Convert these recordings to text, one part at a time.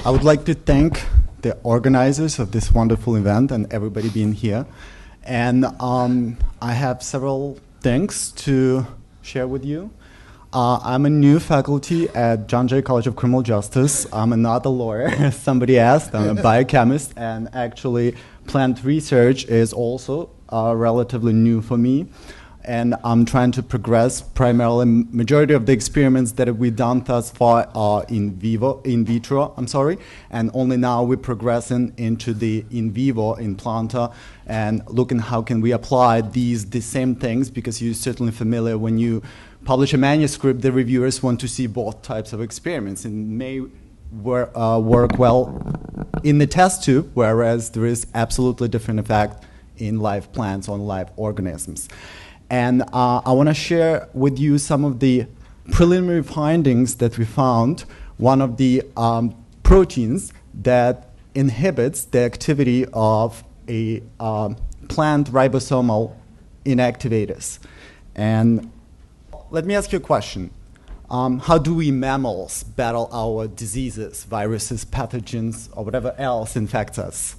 I would like to thank the organizers of this wonderful event and everybody being here. And I have several things to share with you. I'm a new faculty at John Jay College of Criminal Justice. I'm not a lawyer, as somebody asked. I'm a biochemist, and actually plant research is also relatively new for me. And I'm trying to progress primarily. Majority of the experiments that we've done thus far are in vitro, and only now we're progressing into the in vivo, in planta, and looking how can we apply the same things, because you're certainly familiar when you publish a manuscript, the reviewers want to see both types of experiments, and may work well in the test tube, whereas there is absolutely different effect in live plants on live organisms. And I want to share with you some of the preliminary findings that we found. One of the proteins that inhibits the activity of a plant ribosomal inactivators. And let me ask you a question. How do we mammals battle our diseases, viruses, pathogens, or whatever else infects us?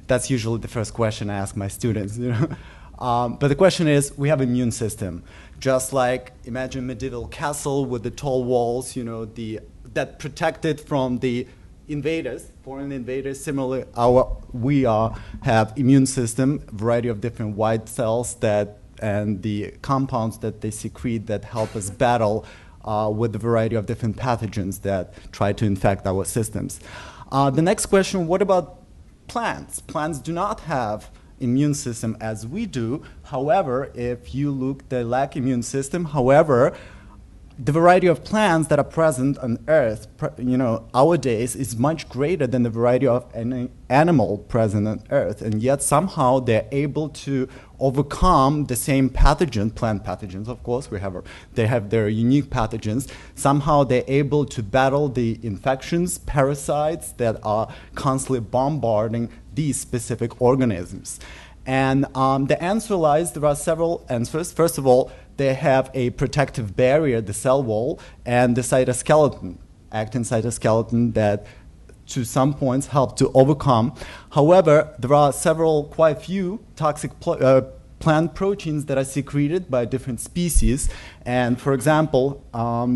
That's usually the first question I ask my students. But the question is, we have an immune system. Just like, imagine a medieval castle with the tall walls, that protected from the invaders, foreign invaders. Similarly, we have immune system, variety of different white cells and the compounds that they secrete that help us battle with a variety of different pathogens that try to infect our systems. The next question, what about plants? Plants do not have immune system as we do. However, if you look, they lack immune system. However, the variety of plants that are present on Earth, nowadays is much greater than the variety of any animal present on Earth, and yet somehow they're able to overcome the same pathogen, plant pathogens, of course. They have their unique pathogens. Somehow they're able to battle the infections, parasites that are constantly bombarding these specific organisms. And the answer lies, there are several answers. First of all, they have a protective barrier, the cell wall, and the cytoskeleton, actin cytoskeleton that to some points help to overcome. However, there are quite few toxic plant proteins that are secreted by different species. And for example,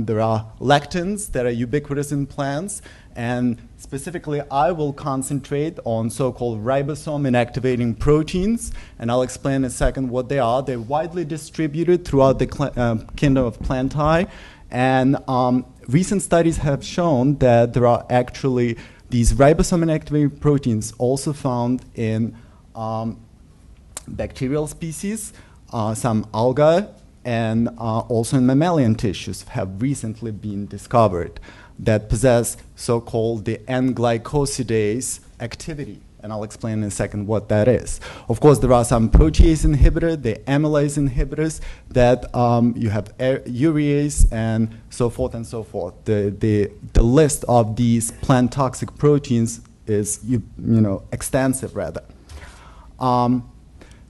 there are lectins that are ubiquitous in plants. And specifically, I will concentrate on so-called ribosome inactivating proteins, and I'll explain in a second what they are. They're widely distributed throughout the kingdom of plantae, and recent studies have shown that there are actually these ribosome inactivating proteins also found in bacterial species, some algae, and also in mammalian tissues have recently been discovered that possess so-called the N-glycosidase activity. And I'll explain in a second what that is. Of course, there are some protease inhibitors, the amylase inhibitors, that you have urease and so forth and so forth. The list of these plant toxic proteins is extensive rather.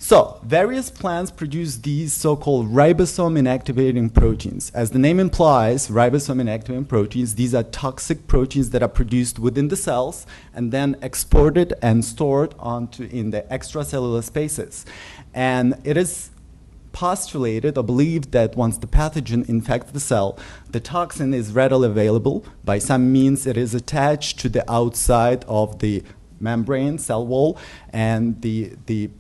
So, various plants produce these so-called ribosome inactivating proteins. As the name implies, ribosome inactivating proteins, these are toxic proteins that are produced within the cells and then exported and stored in the extracellular spaces. And it is postulated or believed that once the pathogen infects the cell, the toxin is readily available. By some means, it is attached to the outside of the membrane, cell wall, and the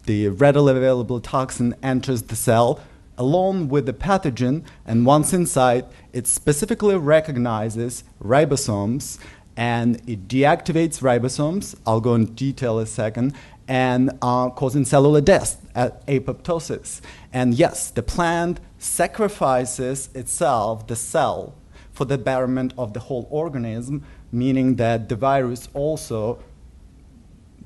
readily available toxin enters the cell along with the pathogen, and once inside, it specifically recognizes ribosomes, and it deactivates ribosomes. I'll go into detail in a second, and causing cellular death, apoptosis. And yes, the plant sacrifices itself, the cell, for the betterment of the whole organism, meaning that the virus also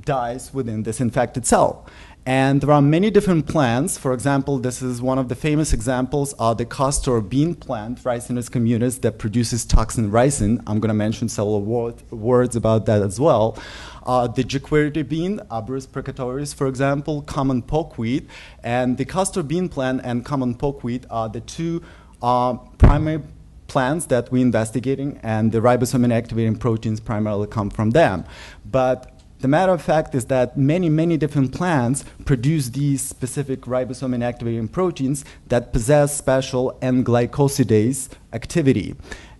dies within this infected cell. And there are many different plants. For example, this is one of the famous examples are the castor bean plant, Ricinus communis, that produces toxin ricin. I'm going to mention several words about that as well. The jequirity bean, Abrus precatoris, for example, common pokeweed. And the castor bean plant and common pokeweed are the two primary plants that we're investigating, and the ribosome inactivating proteins primarily come from them. But the matter of fact is that many different plants produce these specific ribosome inactivating proteins that possess special N-glycosidase activity.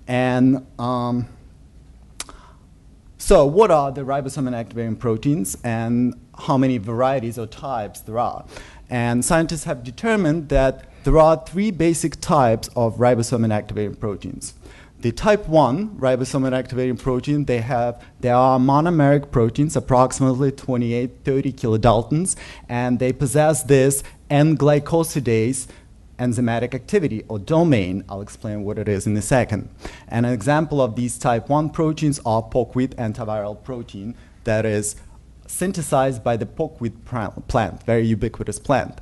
And so what are the ribosome inactivating proteins, and how many varieties or types there are? And scientists have determined that there are 3 basic types of ribosome inactivating proteins. The type 1 ribosome inactivating protein, they are monomeric proteins, approximately 28-30 kilodaltons, and they possess this N-glycosidase enzymatic activity or domain. I'll explain what it is in a second. And an example of these type 1 proteins are pork-wheat antiviral protein that is synthesized by the pork-wheat plant, very ubiquitous plant.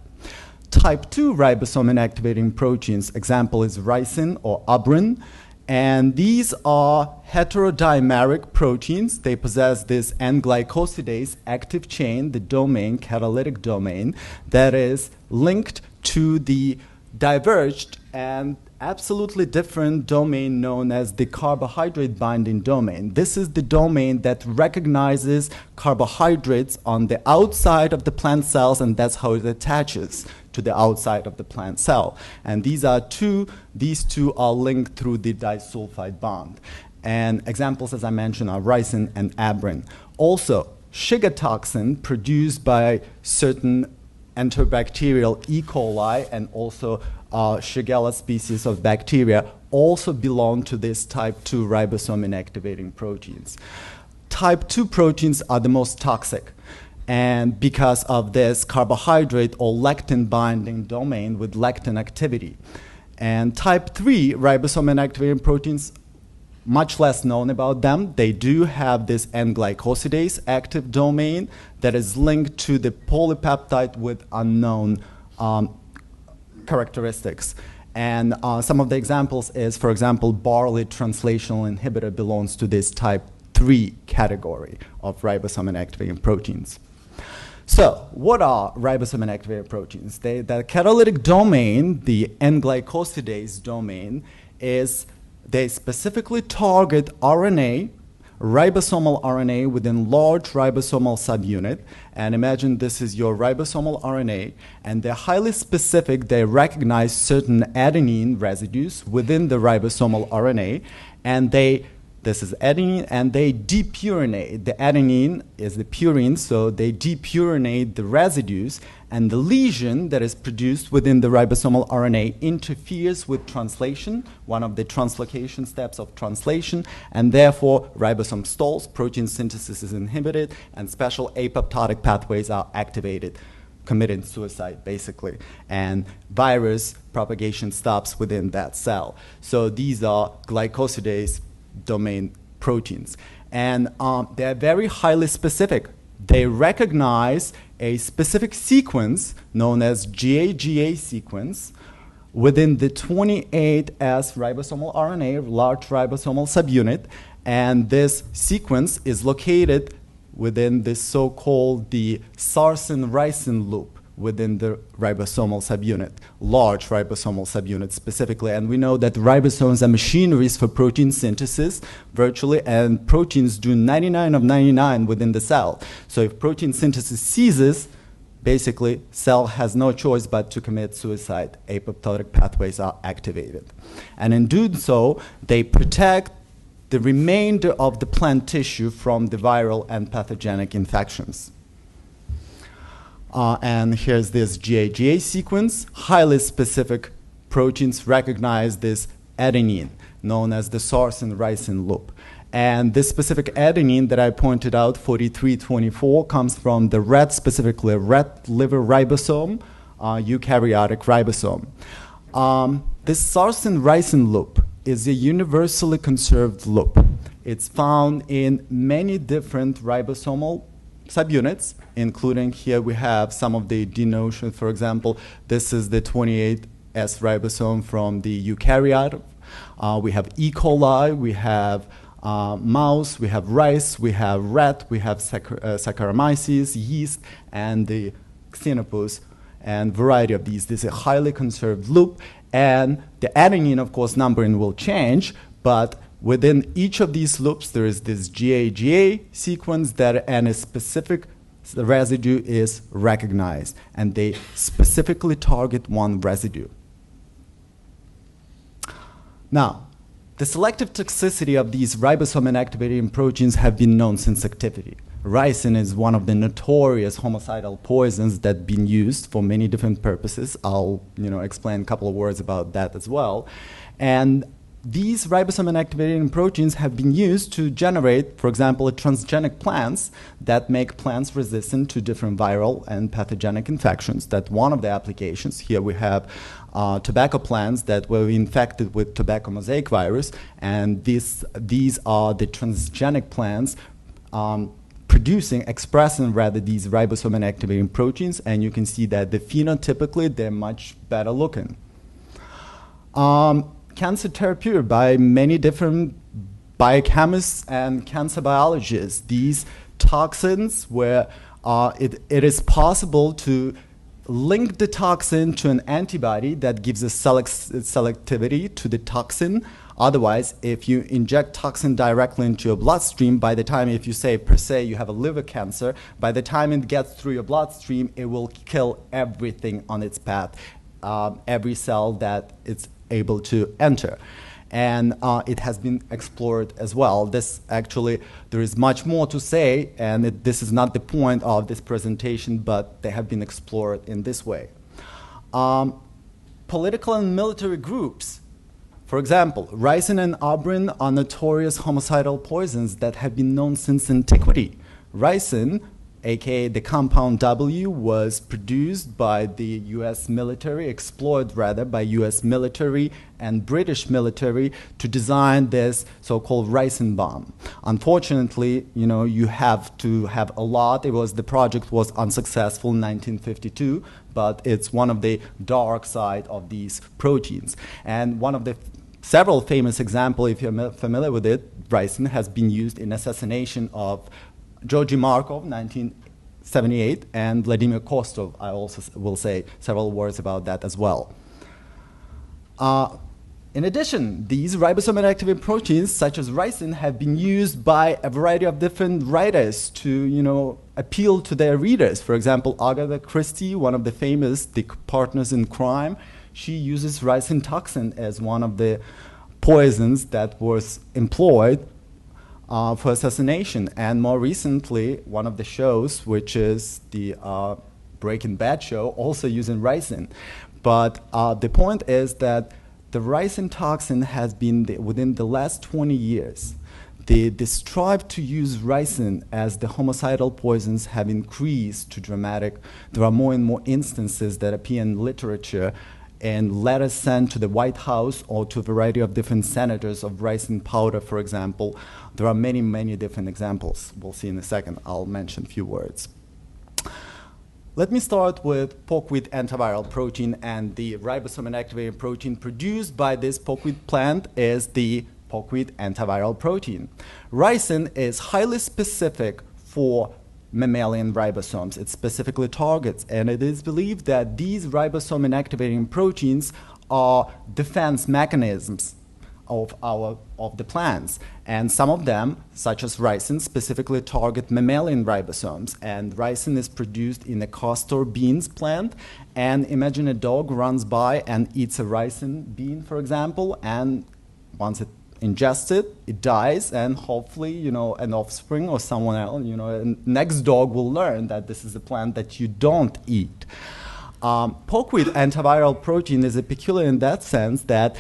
Type 2 ribosome inactivating proteins, example is ricin or abrin, and these are heterodimeric proteins. They possess this N-glycosidase active chain, the domain, catalytic domain, that is linked to the diverged and absolutely different domain known as the carbohydrate binding domain. This is the domain that recognizes carbohydrates on the outside of the plant cells, and that's how it attaches to the outside of the plant cell. And these two are linked through the disulfide bond. And examples, as I mentioned, are ricin and abrin. Also, Shiga toxin produced by certain enterobacterial E. coli and also Shigella species of bacteria also belong to this type 2 ribosome inactivating proteins. Type 2 proteins are the most toxic, and because of this carbohydrate or lectin binding domain with lectin activity. And type 3 ribosome inactivating proteins, much less known about them. They do have this N-glycosidase active domain that is linked to the polypeptide with unknown characteristics. And some of the examples is, for example, barley translational inhibitor belongs to this type 3 category of ribosome inactivating proteins. So, what are ribosome inactivating proteins? The catalytic domain, the N-glycosidase domain, they specifically target RNA, ribosomal RNA within large ribosomal subunit. And imagine this is your ribosomal RNA, and they're highly specific. They recognize certain adenine residues within the ribosomal RNA, and this is adenine, and they depurinate. The adenine is the purine, so they depurinate the residues, and the lesion that is produced within the ribosomal RNA interferes with translation, one of the translocation steps of translation, and therefore ribosome stalls, protein synthesis is inhibited, and special apoptotic pathways are activated, committing suicide, basically. And virus propagation stops within that cell. So these are glycosidase domain proteins. And they're very highly specific. They recognize a specific sequence known as GAGA sequence within the 28S ribosomal RNA, large ribosomal subunit, and this sequence is located within this so-called the sarsen-ricin loop within the ribosomal subunit, large ribosomal subunit specifically. And we know that ribosomes are machineries for protein synthesis virtually, and proteins do 99 of 99 within the cell. So if protein synthesis ceases, basically cell has no choice but to commit suicide. Apoptotic pathways are activated. And in doing so, they protect the remainder of the plant tissue from the viral and pathogenic infections. And here's this GAGA sequence. Highly specific proteins recognize this adenine, known as the sarsen-ricin loop. And this specific adenine that I pointed out, 4324, comes from the rat, specifically rat liver ribosome, eukaryotic ribosome. This sarsen-ricin loop is a universally conserved loop. It's found in many different ribosomal subunits, including here we have some of the denotion. For example, this is the 28S ribosome from the eukaryote. We have E. coli, we have mouse, we have rice, we have rat, we have Saccharomyces, yeast, and the xenopus. and variety of these. This is a highly conserved loop, and the adenine, of course, numbering will change, but within each of these loops, there is this GA-GA sequence and a specific residue is recognized, and they specifically target one residue. Now, the selective toxicity of these ribosome inactivating proteins have been known since activity. Ricin is one of the notorious homicidal poisons that have been used for many different purposes. I'll explain a couple of words about that as well. And these ribosome inactivating proteins have been used to generate, for example, transgenic plants that make plants resistant to different viral and pathogenic infections. That's one of the applications. Here we have tobacco plants that were infected with tobacco mosaic virus, and these are the transgenic plants expressing rather these ribosome inactivating proteins, and you can see that phenotypically they're much better looking. Cancer therapy by many different biochemists and cancer biologists. These toxins where it is possible to link the toxin to an antibody that gives a selectivity to the toxin. Otherwise, if you inject toxin directly into your bloodstream, by the time, if you say per se you have a liver cancer, by the time it gets through your bloodstream, it will kill everything on its path, every cell that it's able to enter. And it has been explored as well. There is much more to say, and this is not the point of this presentation, but they have been explored in this way. Political and military groups, for example, ricin and auberin are notorious homicidal poisons that have been known since antiquity. Ricin, aka the compound W, was produced by the US military, explored rather by US military and British military to design this so-called ricin bomb. Unfortunately, you have to have a lot. The project was unsuccessful in 1952, but it's one of the dark side of these proteins. And one of the several famous examples, if you're familiar with it, ricin has been used in assassination of Georgy Markov, 1978, and Vladimir Kostov. I also will say several words about that as well. In addition, these ribosome inactivating proteins, such as ricin, have been used by a variety of different writers to, appeal to their readers. For example, Agatha Christie, one of the famous partners in crime, she uses ricin toxin as one of the poisons that was employed for assassination. And more recently, one of the shows, which is the Breaking Bad show, also using ricin. But the point is that the ricin toxin has been, within the last 20 years, the strive to use ricin as the homicidal poisons have increased to dramatic. There are more and more instances that appear in literature and letters sent to the White House or to a variety of different senators of ricin powder, for example. There are many, many different examples. We'll see in a second. I'll mention a few words. Let me start with porkweed antiviral protein, and the ribosome inactivating protein produced by this porkweed plant is the porkweed antiviral protein. Ricin is highly specific for mammalian ribosomes. It specifically targets, and it is believed that these ribosome inactivating proteins are defense mechanisms of the plants, and some of them, such as ricin, specifically target mammalian ribosomes. And ricin is produced in a castor beans plant. And imagine a dog runs by and eats a ricin bean, for example, and once it ingests it, it dies, and hopefully, an offspring or someone else, next dog will learn that this is a plant that you don't eat. Porkweed antiviral protein is peculiar in that sense that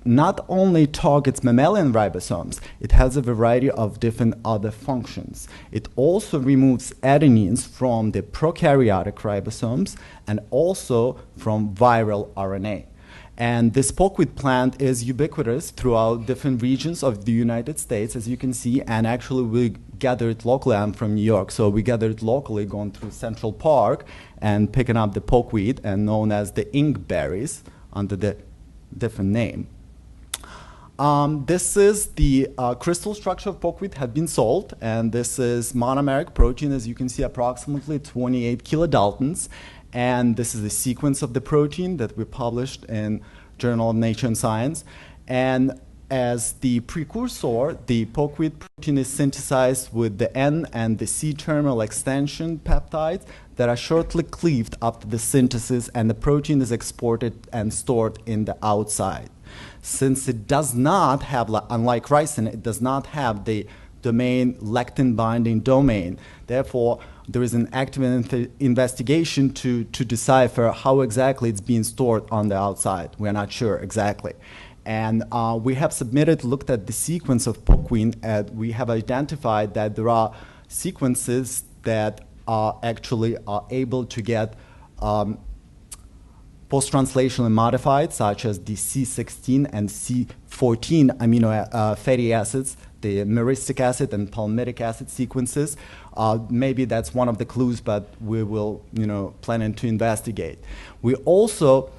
not only targets mammalian ribosomes, it has a variety of different other functions. It also removes adenines from the prokaryotic ribosomes and also from viral RNA. And this porkweed plant is ubiquitous throughout different regions of the United States, as you can see, and actually we gather it locally. I'm from New York, so we gather it locally, going through Central Park and picking up the porkweed, and known as the inkberries under the different name. This is the crystal structure of porkweed had been sold, and this is monomeric protein, as you can see, approximately 28 kilodaltons. And this is the sequence of the protein that we published in Journal of Nature and Science. And as the precursor, the poquid protein is synthesized with the N and the C terminal extension peptides that are shortly cleaved after the synthesis, and the protein is exported and stored in the outside. Since it does not have, unlike ricin, it does not have the domain lectin binding domain. Therefore, there is an active investigation to decipher how exactly it's being stored on the outside. We're not sure exactly. And we have looked at the sequence of poquin, and we have identified that there are sequences that are actually able to get post-translationally modified, such as the C16 and C14 amino fatty acids, the myristic acid and palmitic acid sequences. Maybe that's one of the clues, but we will, planning to investigate. We also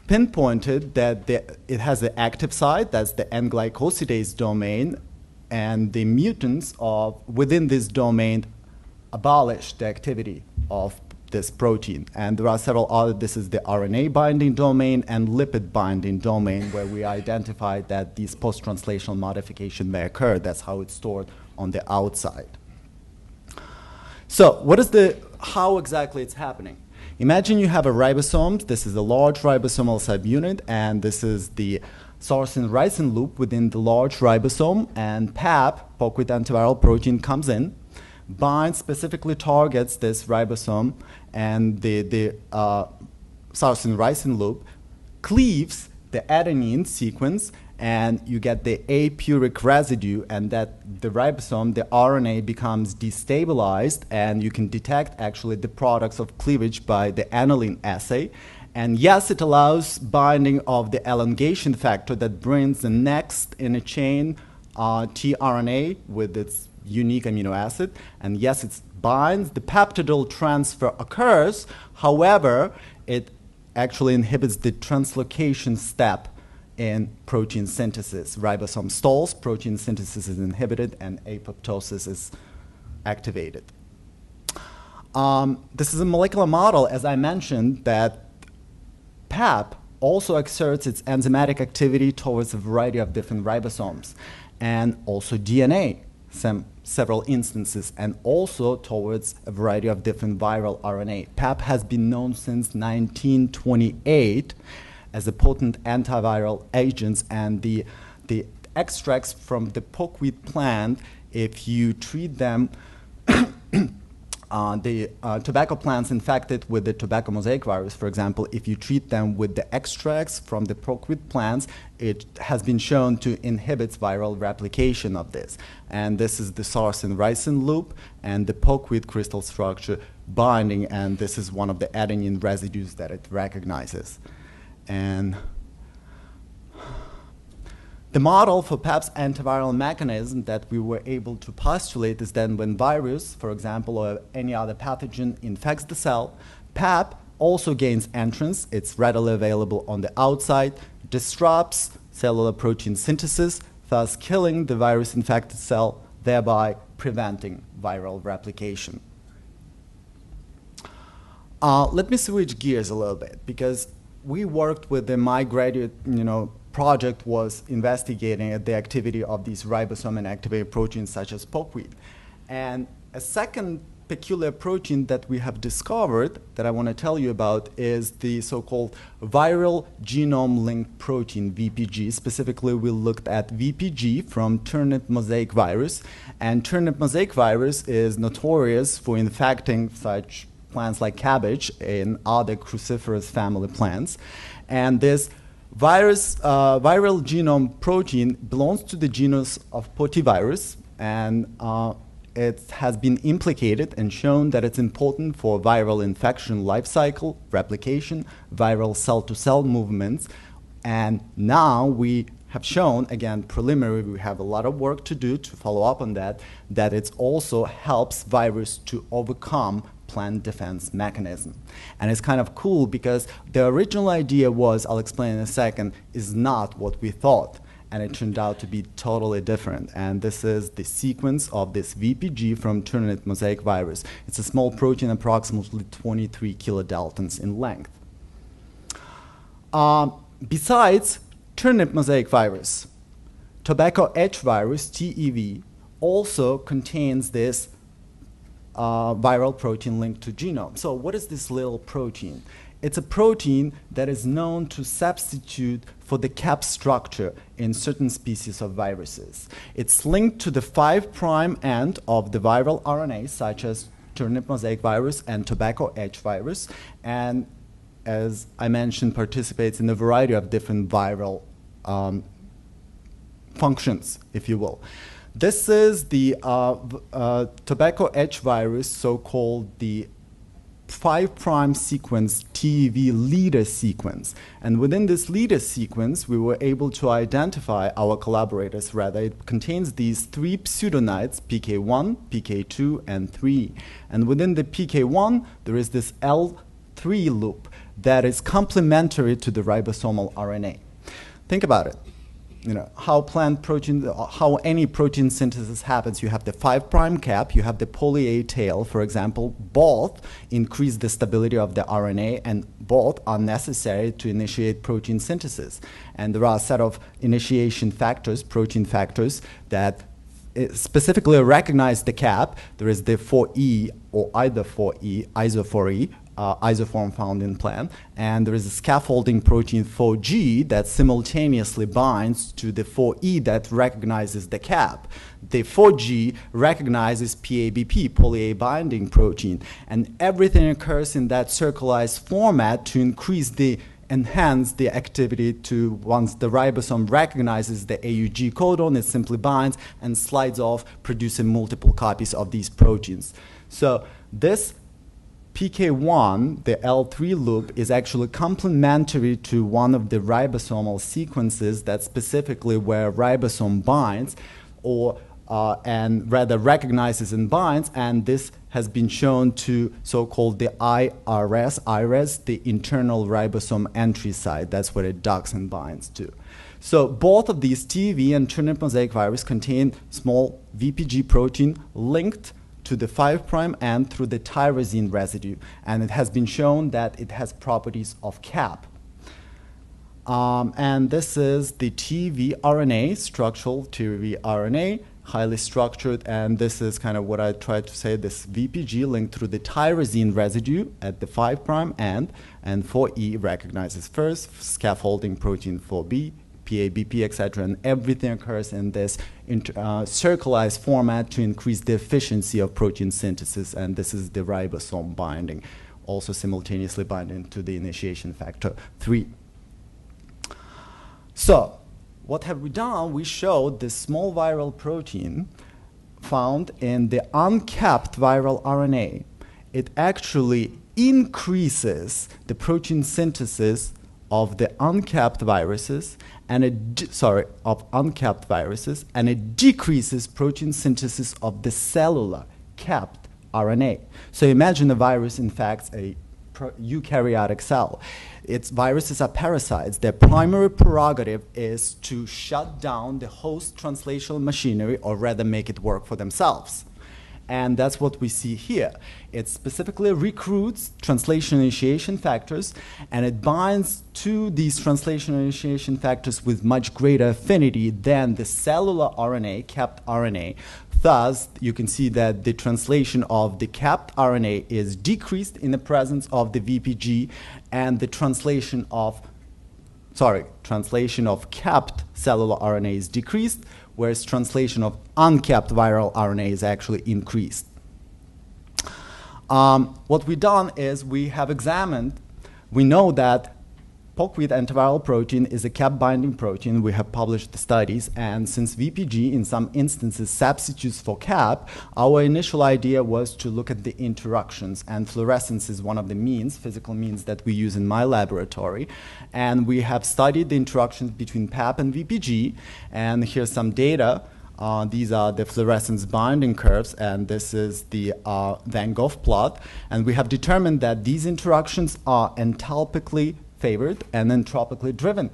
pinpointed that it has the active site, that's the N-glycosidase domain, and the mutants within this domain abolish the activity of this protein. And there are several other, this is the RNA binding domain and lipid binding domain, where we identified that these post-translational modification may occur. That's how it's stored on the outside. So how exactly it's happening? Imagine you have a ribosome. This is a large ribosomal subunit, and this is the sarsen-ricin loop within the large ribosome, and PAP, poquid antiviral protein, comes in, binds, specifically targets this ribosome, and the sarsen-ricin loop cleaves the adenine sequence, and you get the apuric residue, and that the ribosome, the RNA, becomes destabilized, and you can detect actually the products of cleavage by the aniline assay. And yes, it allows binding of the elongation factor that brings the next in a chain tRNA with its unique amino acid. And yes, it binds, the peptidyl transfer occurs. However, it actually inhibits the translocation step in protein synthesis. Ribosome stalls, protein synthesis is inhibited, and apoptosis is activated. This is a molecular model, as I mentioned, that PAP also exerts its enzymatic activity towards a variety of different ribosomes, and also DNA, several instances, and also towards a variety of different viral RNA. PAP has been known since 1928 as a potent antiviral agent, and the extracts from the poquid plant, if you treat them, the tobacco plants infected with the tobacco mosaic virus, for example, if you treat them with the extracts from the poquid plants, it has been shown to inhibit viral replication of this. And this is the sarsen-ricin loop and the poquid crystal structure binding, and this is one of the adenine residues that it recognizes. And the model for PAP's antiviral mechanism that we were able to postulate is that when virus, for example, or any other pathogen infects the cell, PAP also gains entrance. It's readily available on the outside, disrupts cellular protein synthesis, thus killing the virus-infected cell, thereby preventing viral replication. Let me switch gears a little bit, because we worked with my graduate project was investigating the activity of these ribosome and activated proteins such as poquid. And a second peculiar protein that we have discovered that I want to tell you about is the so-called viral genome linked protein, VPG. Specifically, we looked at VPG from turnip mosaic virus. And turnip mosaic virus is notorious for infecting such plants like cabbage and other cruciferous family plants. And this viral genome protein belongs to the genus of potivirus, and it has been implicated and shown that it's important for viral infection life cycle, replication, viral cell-to-cell movements. And now we have shown, again, preliminary, we have a lot of work to do to follow up on that it also helps virus to overcome plant defense mechanism. And it's kind of cool because the original idea was, I'll explain in a second, is not what we thought. and it turned out to be totally different. And this is the sequence of this VPG from ternate mosaic virus. It's a small protein, approximately 23 kilodaltons in length. Besides ternate mosaic virus, tobacco H virus, TEV, also contains this viral protein linked to genome. So what is this little protein? It's a protein that is known to substitute for the cap structure in certain species of viruses. It's linked to the 5' end of the viral RNA, such as ternate mosaic virus and tobacco H virus, and as I mentioned, participates in a variety of different viral functions, if you will. This is the tobacco H virus, so-called the 5' sequence TEV leader sequence. And within this leader sequence, we were able to identify, our collaborators rather, it contains these 3 pseudonides, PK1, PK2, and 3. And within the PK1, there is this L3 loop that is complementary to the ribosomal RNA. Think about it. You know, how any protein synthesis happens. You have the 5' cap, you have the poly A tail, for example. Both increase the stability of the RNA, and both are necessary to initiate protein synthesis. And there are a set of initiation factors, protein factors, that specifically recognize the cap. There is the 4E, or either 4E, iso4E, isoform found in plant, and there is a scaffolding protein 4G that simultaneously binds to the 4E that recognizes the cap. The 4G recognizes PABP, poly A binding protein, and everything occurs in that circularized format to enhance the activity to, once the ribosome recognizes the AUG codon, it simply binds and slides off, producing multiple copies of these proteins. So this PK1, the L3 loop, is actually complementary to one of the ribosomal sequences that specifically where ribosome binds, or and rather recognizes and binds, and this has been shown to so-called the IRS, the internal ribosome entry site. That's where it docks and binds to. So both of these TEV and ternate mosaic virus contain small VPG protein linked to the 5' end through the tyrosine residue, and it has been shown that it has properties of cap. And this is the TEV RNA, structural TEV RNA, highly structured, and this is kind of what I tried to say, this VPG linked through the tyrosine residue at the 5' end, and 4E recognizes first, scaffolding protein 4B, PABP, etc., and everything occurs in this circularized format to increase the efficiency of protein synthesis, and this is the ribosome binding, also simultaneously binding to the initiation factor 3. So, what have we done? We showed this small viral protein found in the uncapped viral RNA. It actually increases the protein synthesis of the uncapped viruses, and uncapped viruses, and it decreases protein synthesis of the cellular capped RNA. So imagine a virus infects a eukaryotic cell. Its viruses are parasites. Their primary prerogative is to shut down the host translational machinery, or rather make it work for themselves. And that's what we see here. It specifically recruits translation initiation factors, and it binds to these translation initiation factors with much greater affinity than the cellular RNA, capped RNA. Thus, you can see that the translation of the capped RNA is decreased in the presence of the VPG, and the translation of capped cellular RNA is decreased, whereas translation of uncapped viral RNA is actually increased. What we've done is we have examined, we know that Pockweed antiviral protein is a cap-binding protein. We have published the studies, and since VPG in some instances substitutes for cap, our initial idea was to look at the interactions, and fluorescence is one of the means, physical means, that we use in my laboratory. And we have studied the interactions between PAP and VPG, and here's some data. These are the fluorescence binding curves, and this is the Van Gogh plot. And we have determined that these interactions are enthalpically favored and entropically driven.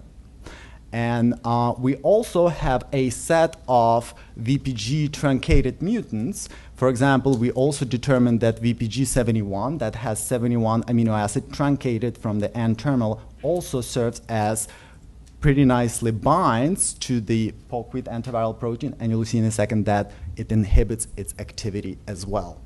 And we also have a set of VPG truncated mutants. For example, we also determined that VPG71, that has 71 amino acid truncated from the N-terminal, also serves as pretty nicely binds to the POC-with antiviral protein, and you'll see in a second that it inhibits its activity as well.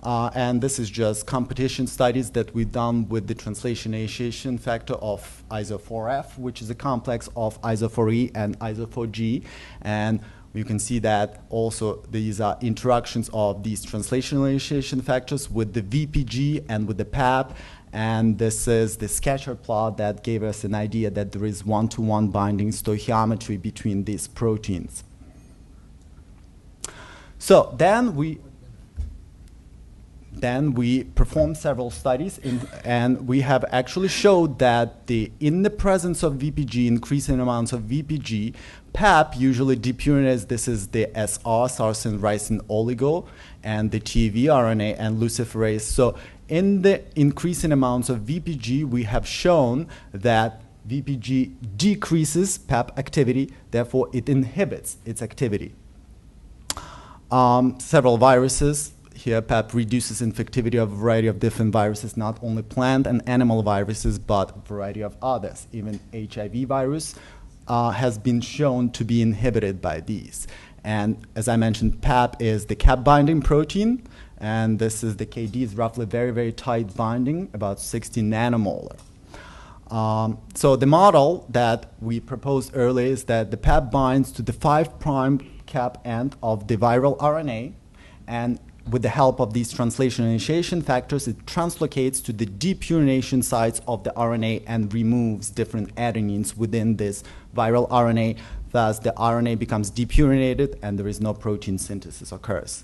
And this is just competition studies that we've done with the translation initiation factor of iso4F, which is a complex of iso4E and iso4G. And you can see that also these are interactions of these translational initiation factors with the VPG and with the PAP. And this is the scatter plot that gave us an idea that there is one-to-one binding stoichiometry between these proteins. So then we performed several studies, and we have actually showed that in the presence of VPG, increasing amounts of VPG, PAP usually depurinates. This is the SR, sarsen ricin oligo, and the TV RNA and luciferase. So in the increasing amounts of VPG, we have shown that VPG decreases PAP activity, therefore it inhibits its activity. Several viruses. Here, PAP reduces infectivity of a variety of different viruses, not only plant and animal viruses, but a variety of others. Even HIV virus has been shown to be inhibited by these. And as I mentioned, PAP is the cap binding protein, and this is the KD is roughly very, very tight binding, about 60 nanomolar. So the model that we proposed earlier is that the PAP binds to the 5' cap end of the viral RNA, and with the help of these translation initiation factors, it translocates to the depurination sites of the RNA and removes different adenines within this viral RNA. Thus, the RNA becomes depurinated and there is no protein synthesis occurs.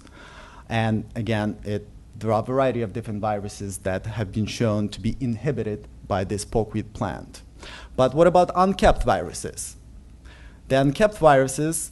And again, there are a variety of different viruses that have been shown to be inhibited by this POC-with plant. But what about uncapped viruses? The uncapped viruses,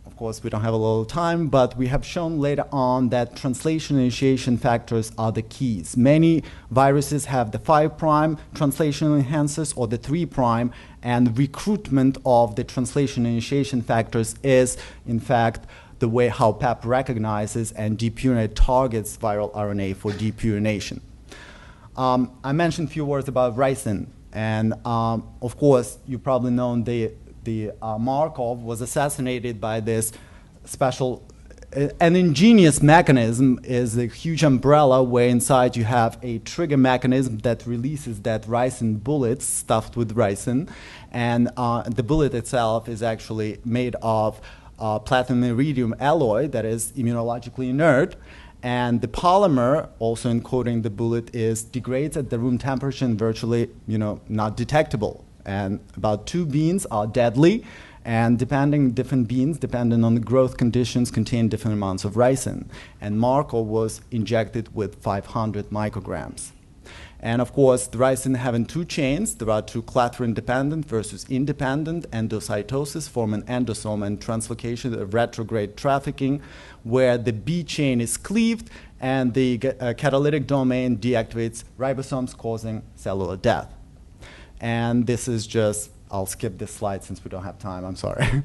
of course, we don't have a lot of time, but we have shown later on that translation initiation factors are the keys. Many viruses have the 5' translational enhancers or the 3', and recruitment of the translation initiation factors is, in fact, the way how PAP recognizes and depurinate targets viral RNA for depurination. I mentioned a few words about ricin, and of course, you probably know the Markov was assassinated by this special, an ingenious mechanism is a huge umbrella where inside you have a trigger mechanism that releases that ricin bullets stuffed with ricin, and the bullet itself is actually made of platinum iridium alloy that is immunologically inert, and the polymer also encoding the bullet degrades at the room temperature and virtually not detectable. And about 2 beans are deadly, and different beans, depending on the growth conditions, contain different amounts of ricin. And Markov was injected with 500 micrograms. And of course, the ricin having 2 chains, there are 2 clathrin-dependent versus independent endocytosis, form an endosome and translocation of retrograde trafficking, where the B chain is cleaved and the catalytic domain deactivates ribosomes, causing cellular death. And this is just, I'll skip this slide since we don't have time, I'm sorry.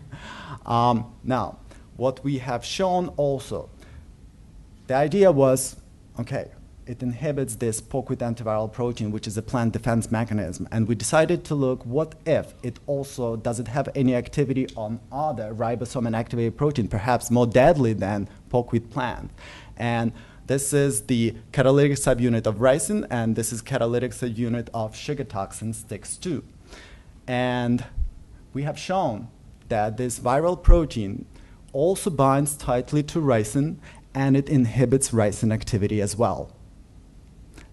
Now, what we have shown also, the idea was, okay, it inhibits this POC-with antiviral protein, which is a plant defense mechanism. And we decided to look, what if it also, does it have any activity on other ribosome and activated protein, perhaps more deadly than POC-with plant? And this is the catalytic subunit of ricin, and this is catalytic subunit of sugar toxin, STIX2. And we have shown that this viral protein also binds tightly to ricin, and it inhibits ricin activity as well.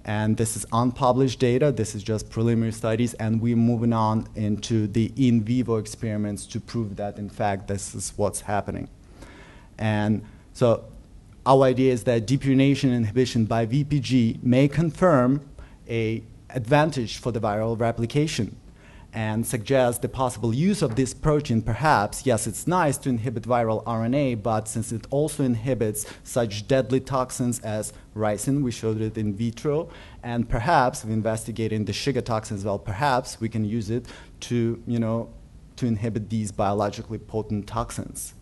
And this is unpublished data. This is just preliminary studies, and we're moving on into the in vivo experiments to prove that, in fact, this is what's happening. And so our idea is that depurination inhibition by VPG may confirm an advantage for the viral replication. and suggest the possible use of this protein. Perhaps, yes, it's nice to inhibit viral RNA, but since it also inhibits such deadly toxins as ricin, we showed it in vitro, and perhaps we investigated the Shiga toxin as well, perhaps we can use it to, to inhibit these biologically potent toxins.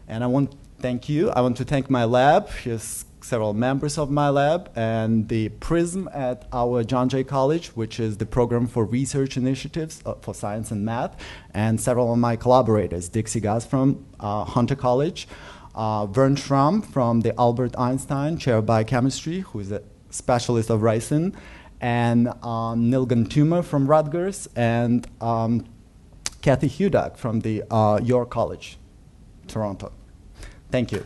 And I want to thank you. I want to thank my lab. Here's several members of my lab, and the PRISM at our John Jay College, which is the program for research initiatives for science and math, and several of my collaborators, Dixie Gass from Hunter College, Vern Schramm from the Albert Einstein Chair of Biochemistry, who is a specialist of ricin, and Nilgan Toomer from Rutgers, and Kathy Hudak from the York College, Toronto. Thank you.